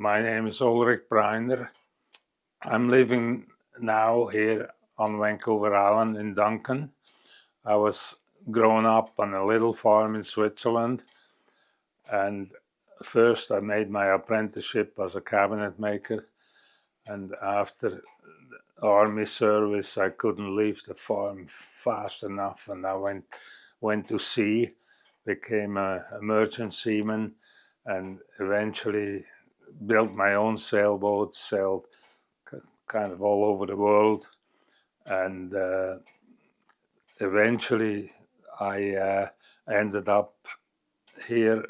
My name is Ulrich Breiner. I'm living now here on Vancouver Island in Duncan. I was grown up on a little farm in Switzerland, and first I made my apprenticeship as a cabinet maker, and after army service I couldn't leave the farm fast enough, and I went to sea, became a merchant seaman, and eventually built my own sailboat, sailed kind of all over the world, and eventually I ended up here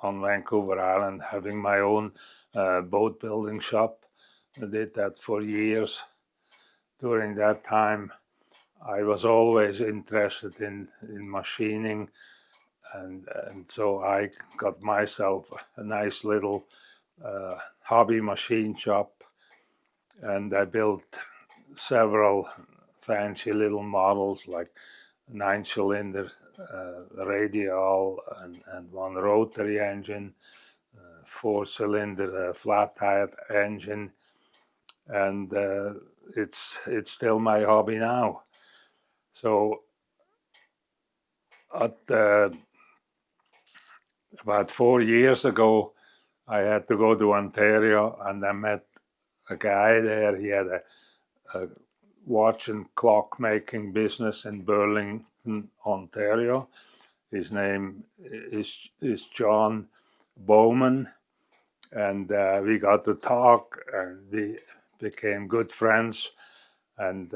on Vancouver Island having my own boat building shop. I did that for years. During that time I was always interested in machining, and so I got myself a nice little hobby machine shop, and I built several fancy little models like 9-cylinder radial and one rotary engine, 4-cylinder flat tire engine, and it's still my hobby now. So about 4 years ago, I had to go to Ontario, and I met a guy there. He had a watch and clock making business in Burlington, Ontario. His name is John Bowman, and we got to talk, and we became good friends. And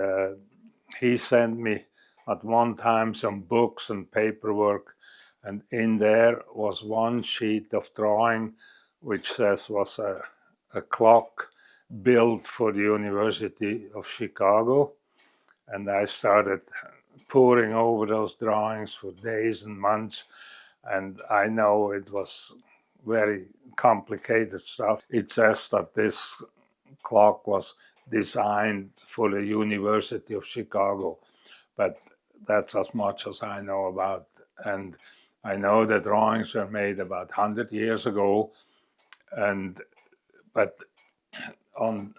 he sent me at one time some books and paperwork, and in there was one sheet of drawing which was a clock built for the University of Chicago, and I started poring over those drawings for days and months, and I know it was very complicated stuff. It says that this clock was designed for the University of Chicago, but that's as much as I know about. And I know the drawings were made about 100 years ago, but on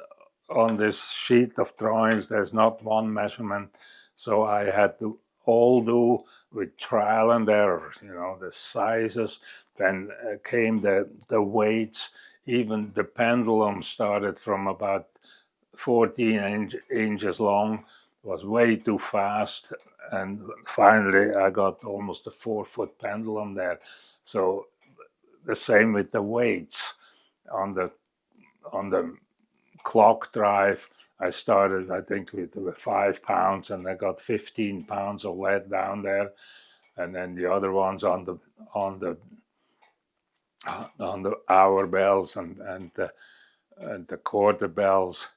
this sheet of drawings there's not one measurement, so I had to all do with trial and error, the sizes. Then came the weights. Even the pendulum started from about 14 inches long, was way too fast, and finally I got almost a 4-foot pendulum there. So the same with the weights on the clock drive. I started, I think, with 5 pounds, and I got 15 pounds of lead down there, and then the other ones on the hour bells and the quarter bells.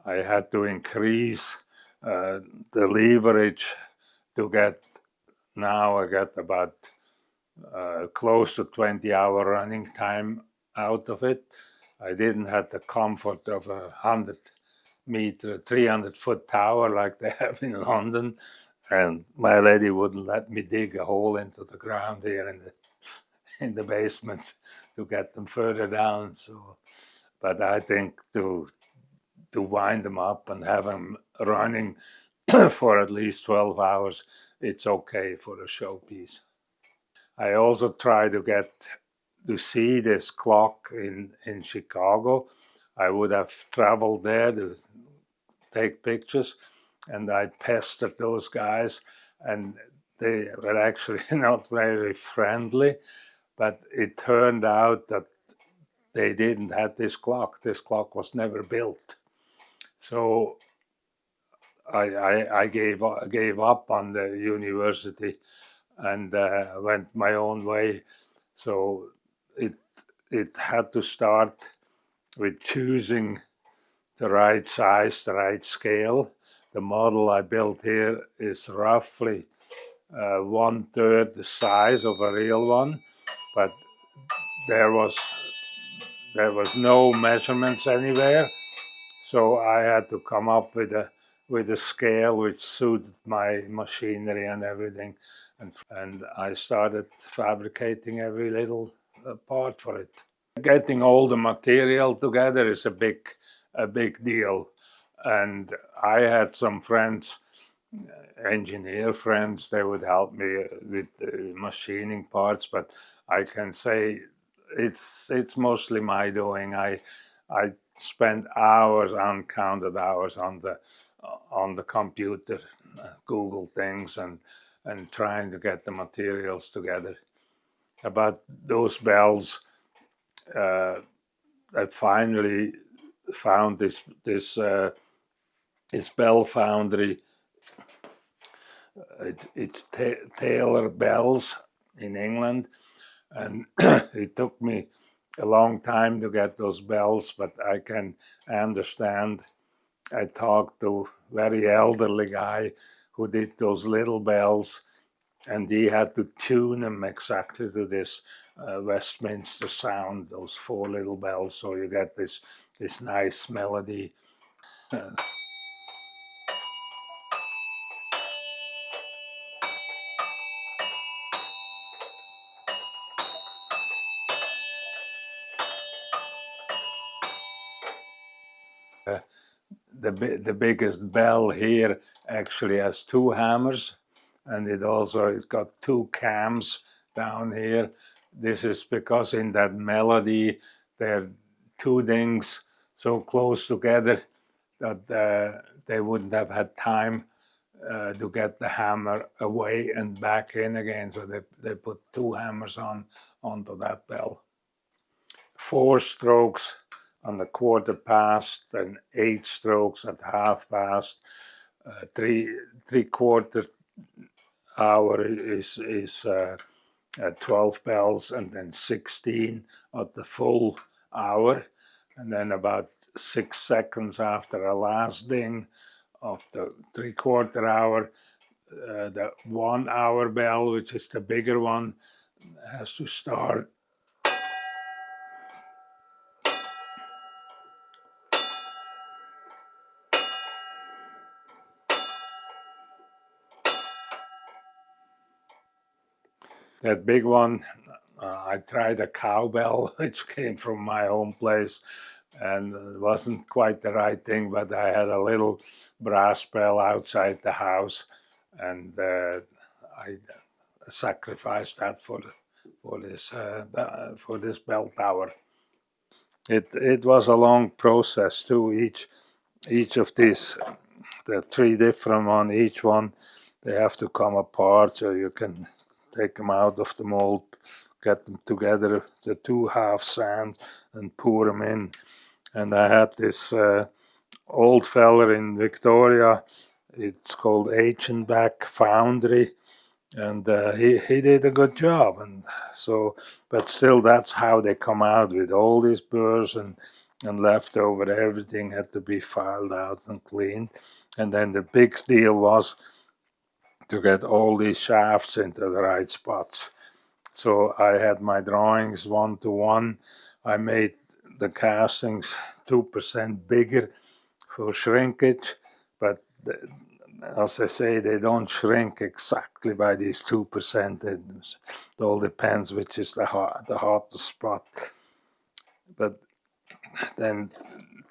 I had to increase the leverage to get. Now I get about close to 20-hour running time out of it. I didn't have the comfort of a 100-meter, 300-foot tower like they have in London, and my lady wouldn't let me dig a hole into the ground here in the basement to get them further down. So, but I think to wind them up and have them running for at least 12 hours, it's okay for a showpiece. I also try to get to see this clock in Chicago. I would have traveled there to take pictures, and I pestered those guys, and they were actually not very friendly, but it turned out that they didn't have this clock. This clock was never built. So I gave up on the university and went my own way. So it had to start with choosing the right size, the right scale. The model I built here is roughly 1/3 the size of a real one, but there was no measurements anywhere, so I had to come up with a scale which suited my machinery and everything, and I started fabricating every little part for it. Getting all the material together is a big deal, and I had some friends, engineer friends. They would help me with machining parts, but I can say it's mostly my doing. I spend hours, uncounted hours on the computer, Google things, and trying to get the materials together. About those bells, I finally found this bell foundry. It's Taylor Bells in England, and it took me a long time to get those bells, but I can understand. I talked to a very elderly guy who did those little bells, and he had to tune them exactly to this Westminster sound, those four little bells, so you get this nice melody. The biggest bell here actually has two hammers, and it's got two cams down here. This is because in that melody there are two things so close together that they wouldn't have had time to get the hammer away and back in again. So they put two hammers onto that bell. 4 strokes on the quarter past, and 8 strokes at half past. Three-quarter hour is 12 bells, and then 16 at the full hour, and then about 6 seconds after a last ding of the three-quarter hour, the 1 hour bell, which is the bigger one, has to start. That big one, I tried a cowbell, which came from my home place, and it wasn't quite the right thing, but I had a little brass bell outside the house, and I sacrificed that for this bell tower. It was a long process too. Each of these, the 3 different one, each one, they have to come apart so you can take them out of the mold, get them together, the 2 half sand, and pour them in. And I had this old fella in Victoria. It's called H&Back Foundry, and he did a good job. And so, but still, that's how they come out with all these burrs and leftover. Everything had to be filed out and cleaned. And then the big deal was to get all these shafts into the right spots. So I had my drawings 1:1. I made the castings 2% bigger for shrinkage, but as I say, they don't shrink exactly by these 2%. It all depends which is the hottest spot. But then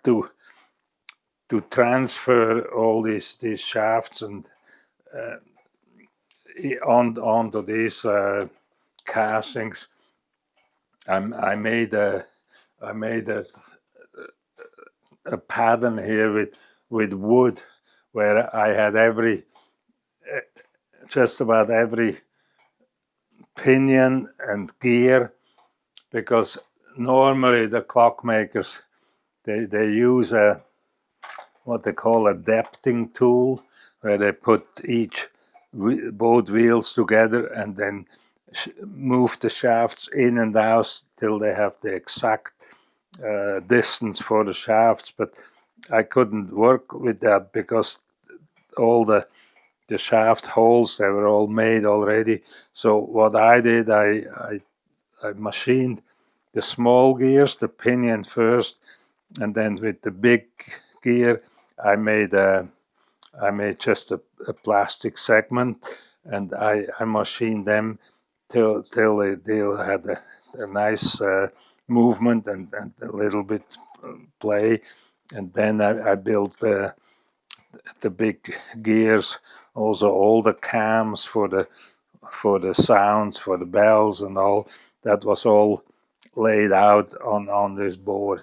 to transfer all these shafts and onto these castings, I made a pattern here with wood, where I had just about every pinion and gear, because normally the clockmakers they use what they call a depthing tool, where they put both wheels together and then move the shafts in and out till they have the exact distance for the shafts. But I couldn't work with that because all the shaft holes, they were all made already. So what I did, I machined the small gears, the pinion first, and then with the big gear, I made just a plastic segment, and I machined them till they had a nice movement and a little bit play. And then I built the big gears, also all the cams for the sounds, for the bells and all. That was all laid out on this board.